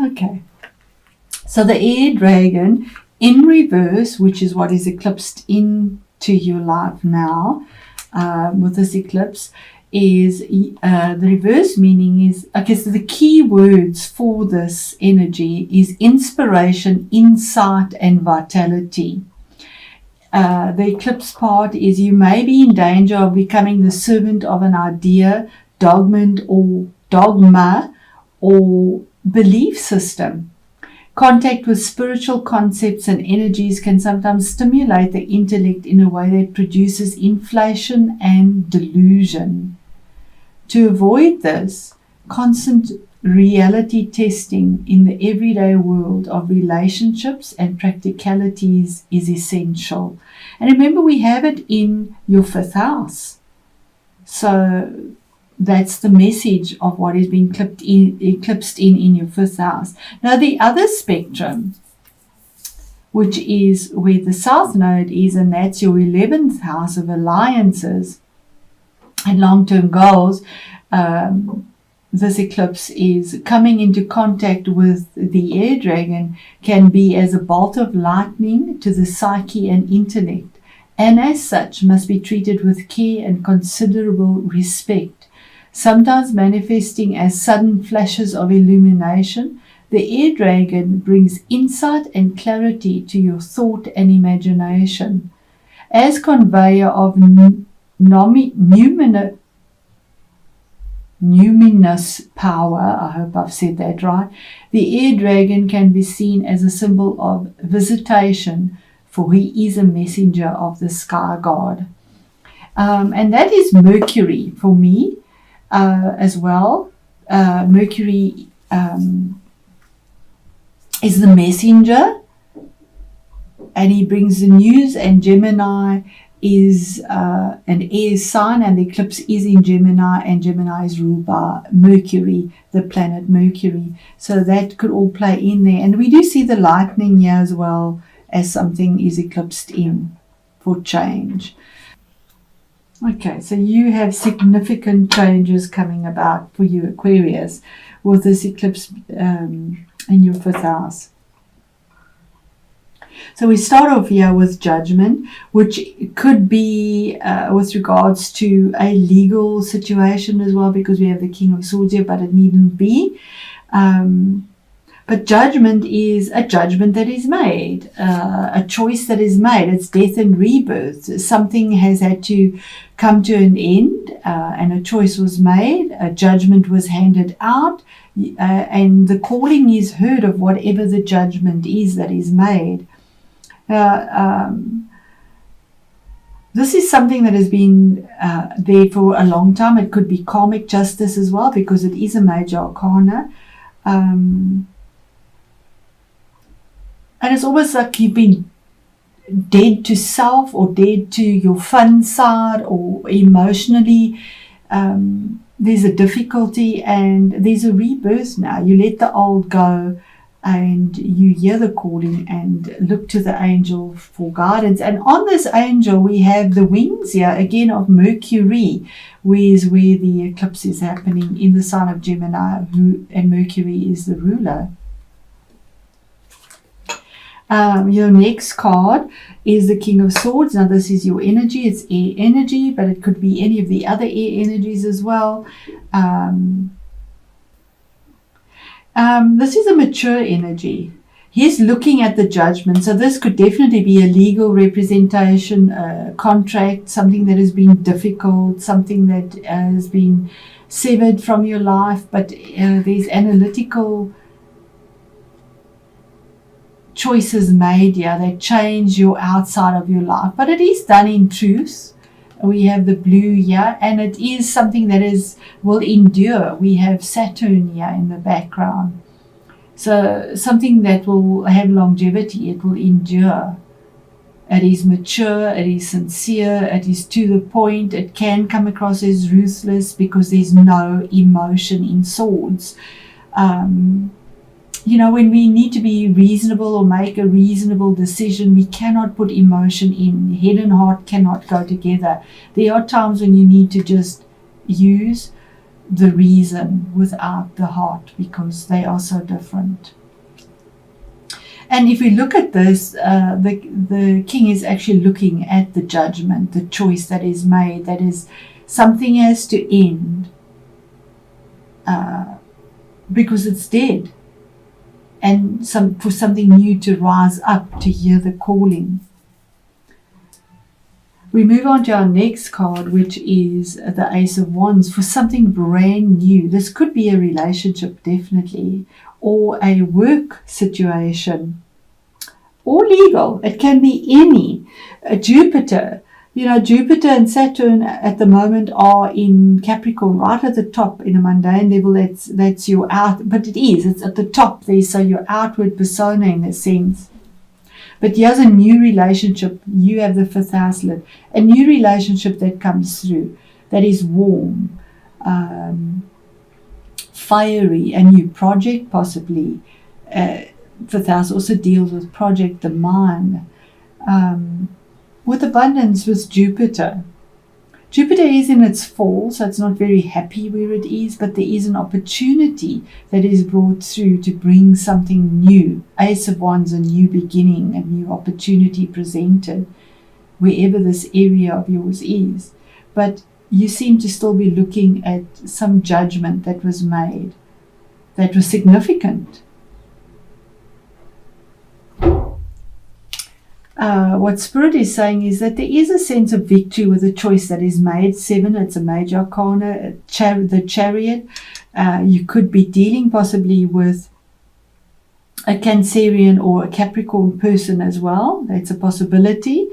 Okay. So the air dragon in reverse, which is what is eclipsed into your life now with this eclipse, is the reverse meaning is, okay, so the key words for this energy is inspiration, insight, and vitality. The eclipse part is you may be in danger of becoming the servant of an idea, dogma, or belief system. Contact with spiritual concepts and energies can sometimes stimulate the intellect in a way that produces inflation and delusion. To avoid this, constant reality testing in the everyday world of relationships and practicalities is essential. And remember, we have it in your 5th house. So that's the message of what is being eclipsed in your 5th house. Now the other spectrum, which is where the South Node is, and that's your 11th house of alliances and long-term goals. This eclipse is coming into contact with the air dragon, can be as a bolt of lightning to the psyche and intellect, and as such must be treated with care and considerable respect. Sometimes manifesting as sudden flashes of illumination, the air dragon brings insight and clarity to your thought and imagination. As conveyor of numinous power, I hope I've said that right, the air dragon can be seen as a symbol of visitation, for he is a messenger of the sky god. And that is Mercury for me as well. Mercury is the messenger, and he brings the news, and Gemini is an air sign, and the eclipse is in Gemini, and Gemini is ruled by Mercury, the planet Mercury. So that could all play in there. And we do see the lightning here as well as something is eclipsed in for change. Okay, so you have significant changes coming about for you, Aquarius, with this eclipse in your 5th house. So we start off here with judgment, which could be with regards to a legal situation as well, because we have the King of Swords here, but it needn't be. But judgment is a judgment that is made, a choice that is made. It's death and rebirth. Something has had to come to an end, and a choice was made, a judgment was handed out, and the calling is heard of whatever the judgment is that is made. This is something that has been there for a long time. It could be karmic justice as well, because it is a major arcana. And it's almost like you've been dead to self, or dead to your fun side, or emotionally. There's a difficulty, and there's a rebirth now. You let the old go, and you hear the calling and look to the angel for guidance. And on this angel, we have the wings here again of Mercury, where the eclipse is happening in the sign of Gemini, and Mercury is the ruler. Your next card is the King of Swords. Now this is your energy. It's air energy, but it could be any of the other air energies as well. This is a mature energy. He's looking at the judgment. So this could definitely be a legal representation, a contract, something that has been difficult, something that has been severed from your life, but there's analytical choices made here that change your outside of your life. But it is done in truth. We have the blue here, and it is something that will endure. We have Saturn here in the background. So something that will have longevity, it will endure. It is mature, it is sincere, it is to the point. It can come across as ruthless because there's no emotion in swords. When we need to be reasonable or make a reasonable decision, we cannot put emotion in. Head and heart cannot go together. There are times when you need to just use the reason without the heart, because they are so different. And if we look at this, the king is actually looking at the judgment, the choice that is made, that is something has to end because it's dead, and for something new to rise up, to hear the calling. We move on to our next card, which is the Ace of Wands, for something brand new. This could be a relationship, definitely, or a work situation, or legal. It can be any. Jupiter. Jupiter and Saturn at the moment are in Capricorn, right at the top in a mundane level. That's your out, but it's at the top there, so your outward persona in a sense. But here's a new relationship. You have the 5th house lit. A new relationship that comes through, that is warm, fiery, a new project possibly. 5th house also deals with project, the mind. With abundance, with Jupiter. Jupiter is in its fall, so it's not very happy where it is, but there is an opportunity that is brought through to bring something new. Ace of Wands, a new beginning, a new opportunity presented, wherever this area of yours is. But you seem to still be looking at some judgment that was made, that was significant. What Spirit is saying is that there is a sense of victory with the choice that is made. 7, it's a major arcana, the Chariot. You could be dealing possibly with a Cancerian or a Capricorn person as well. That's a possibility.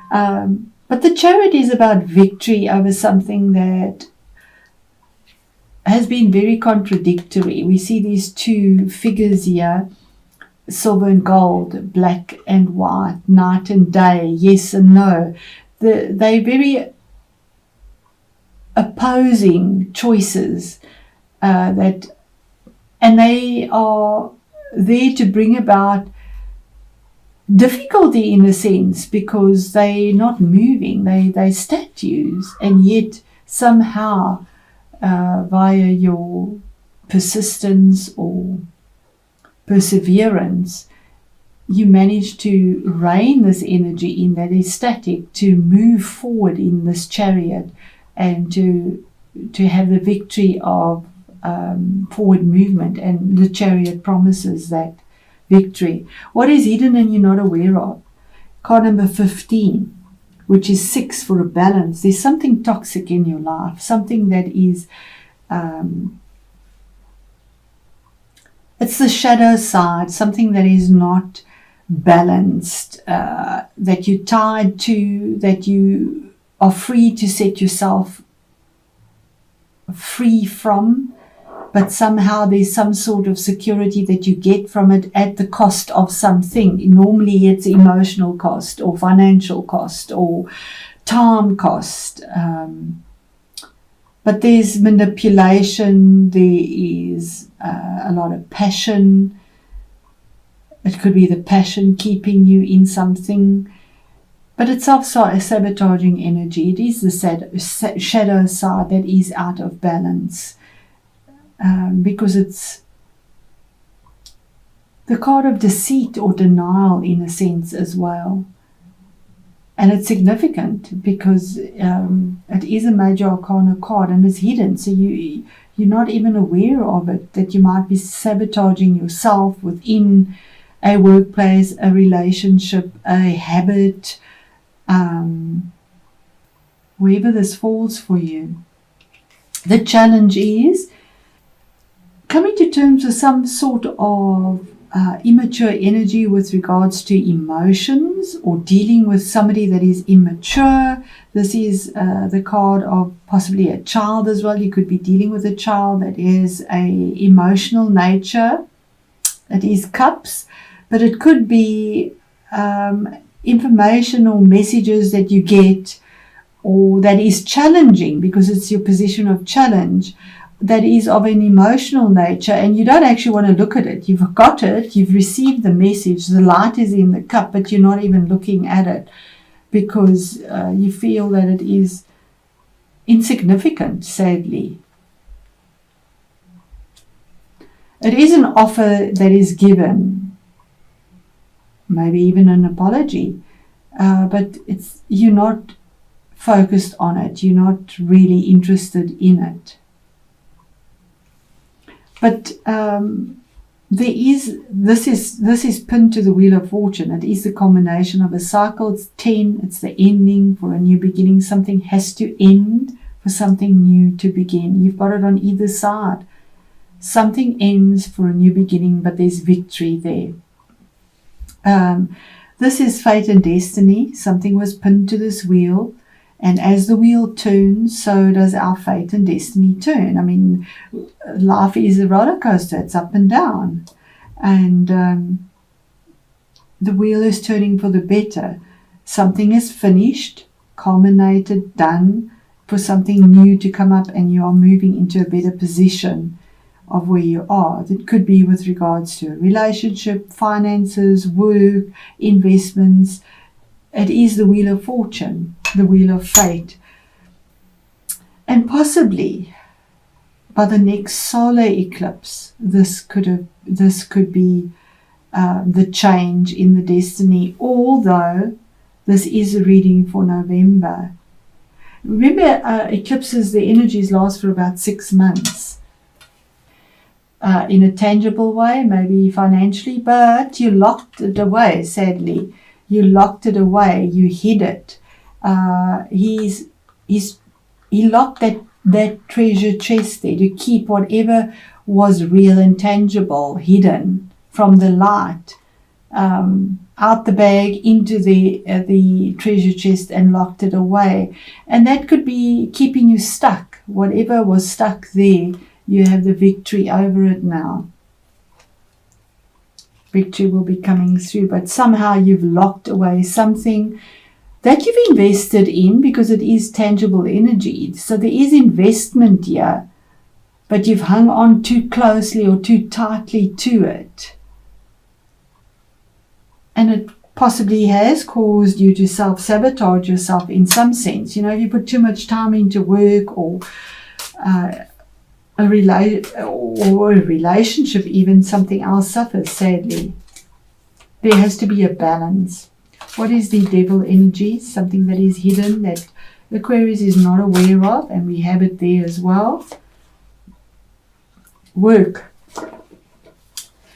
But the Chariot is about victory over something that has been very contradictory. We see these two figures here, silver and gold, black and white, night and day, yes and no. They're very opposing choices and they are there to bring about difficulty in a sense, because they're not moving, they're statues, and yet somehow via your persistence or perseverance, you manage to rein this energy in that is static, to move forward in this Chariot, and to have the victory of forward movement. And the Chariot promises that victory. What is hidden and you're not aware of? Card number 15, which is 6, for a balance. There's something toxic in your life, something that is it's the shadow side, something that is not balanced, that you're tied to, that you are free to set yourself free from, but somehow there's some sort of security that you get from it at the cost of something. Normally it's emotional cost or financial cost or time cost. But there's manipulation, there is a lot of passion. It could be the passion keeping you in something, but it's also a sabotaging energy. It is the shadow side that is out of balance, because it's the card of deceit or denial in a sense as well. And it's significant because it is a major arcana card and it's hidden. So you're not even aware of it, that you might be sabotaging yourself within a workplace, a relationship, a habit, wherever this falls for you. The challenge is coming to terms with some sort of immature energy with regards to emotions, or dealing with somebody that is immature. This is the card of possibly a child as well. You could be dealing with a child that is a emotional nature. It is cups, but it could be information or messages that you get, or that is challenging because it's your position of challenge, that is of an emotional nature, and you don't actually want to look at it. You've got it, you've received the message, the light is in the cup, but you're not even looking at it because you feel that it is insignificant, sadly. It is an offer that is given, maybe even an apology, but you're not focused on it. You're not really interested in it. But this is pinned to the Wheel of Fortune. It is the culmination of a cycle. It's 10. It's the ending for a new beginning. Something has to end for something new to begin. You've got it on either side. Something ends for a new beginning, but there's victory there. This is fate and destiny. Something was pinned to this wheel, and as the wheel turns, so does our fate and destiny turn. I mean, life is a roller coaster. It's up and down, and the wheel is turning for the better. Something is finished, culminated, done, for something new to come up, and you are moving into a better position of where you are. That could be with regards to a relationship, finances, work, investments. It is the Wheel of Fortune, the Wheel of Fate. And possibly by the next solar eclipse, this could be the change in the destiny, although this is a reading for November. Remember, eclipses, the energies last for about 6 months. In a tangible way, maybe financially, but you locked it away, sadly. You locked it away, you hid it. He locked that treasure chest there to keep whatever was real and tangible hidden from the light, out the bag into the treasure chest, and locked it away. And that could be keeping you stuck. Whatever was stuck there, you have the victory over it now. Victory will be coming through, but somehow you've locked away something that you've invested in, because it is tangible energy. So there is investment here, but you've hung on too closely or too tightly to it. And it possibly has caused you to self-sabotage yourself in some sense. You know, if you put too much time into work, or a relationship, even, something else suffers, sadly. There has to be a balance. What is the devil energy? Something that is hidden, that Aquarius is not aware of, and we have it there as well. Work.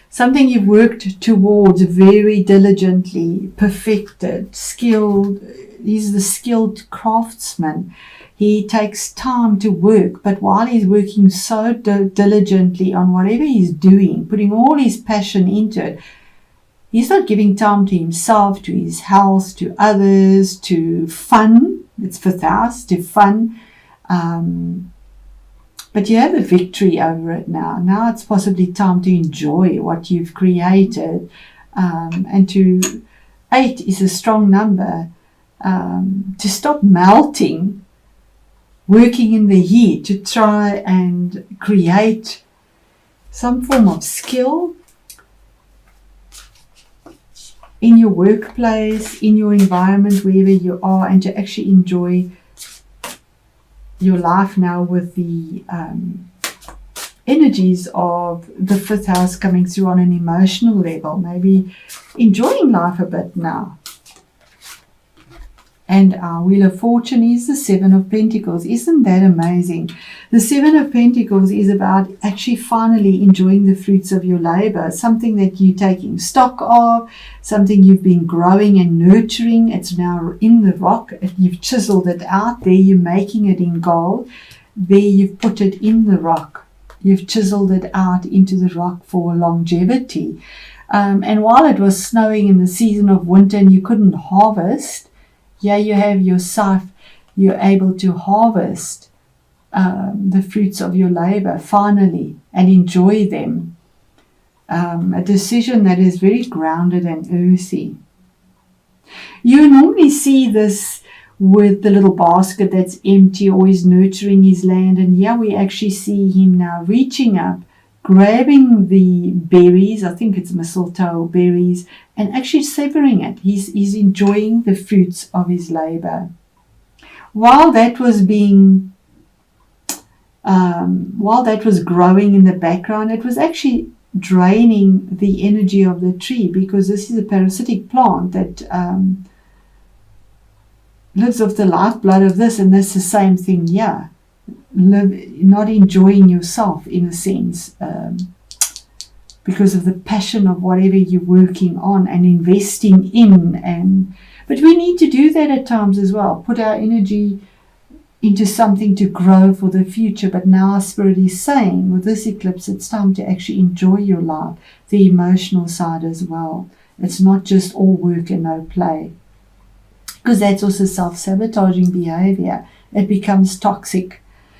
Something you've worked towards very diligently, perfected, skilled. He's the skilled craftsman. He takes time to work, but while he's working so diligently on whatever he's doing, putting all his passion into it, he's not giving time to himself, to his health, to others, to fun. It's fifth house, to fun. But you have a victory over it now. Now it's possibly time to enjoy what you've created. And 8 is a strong number. To stop melting, working in the heat, to try and create some form of skill in your workplace, in your environment, wherever you are, and to actually enjoy your life now with the energies of the fifth house coming through on an emotional level, maybe enjoying life a bit now. And our Wheel of Fortune is the 7 of Pentacles. Isn't that amazing? The 7 of Pentacles is about actually finally enjoying the fruits of your labor, something that you're taking stock of, something you've been growing and nurturing. It's now in the rock. You've chiseled it out. There you're making it in gold. There you've put it in the rock. You've chiseled it out into the rock for longevity. And while it was snowing in the season of winter and you couldn't harvest, yeah, you have your scythe, you're able to harvest the fruits of your labor finally and enjoy them. A decision that is very grounded and earthy. You normally see this with the little basket that's empty, always nurturing his land, and here we actually see him now reaching up, grabbing the berries, I think it's mistletoe berries, and actually savoring it. He's enjoying the fruits of his labor. While that was growing in the background, it was actually draining the energy of the tree, because this is a parasitic plant that lives off the lifeblood of this, and that's the same thing here. Not enjoying yourself in a sense, because of the passion of whatever you're working on and investing in. But we need to do that at times as well, put our energy into something to grow for the future. But now our spirit is saying, with this eclipse, it's time to actually enjoy your life, the emotional side as well. It's not just all work and no play, because that's also self-sabotaging behavior. It becomes toxic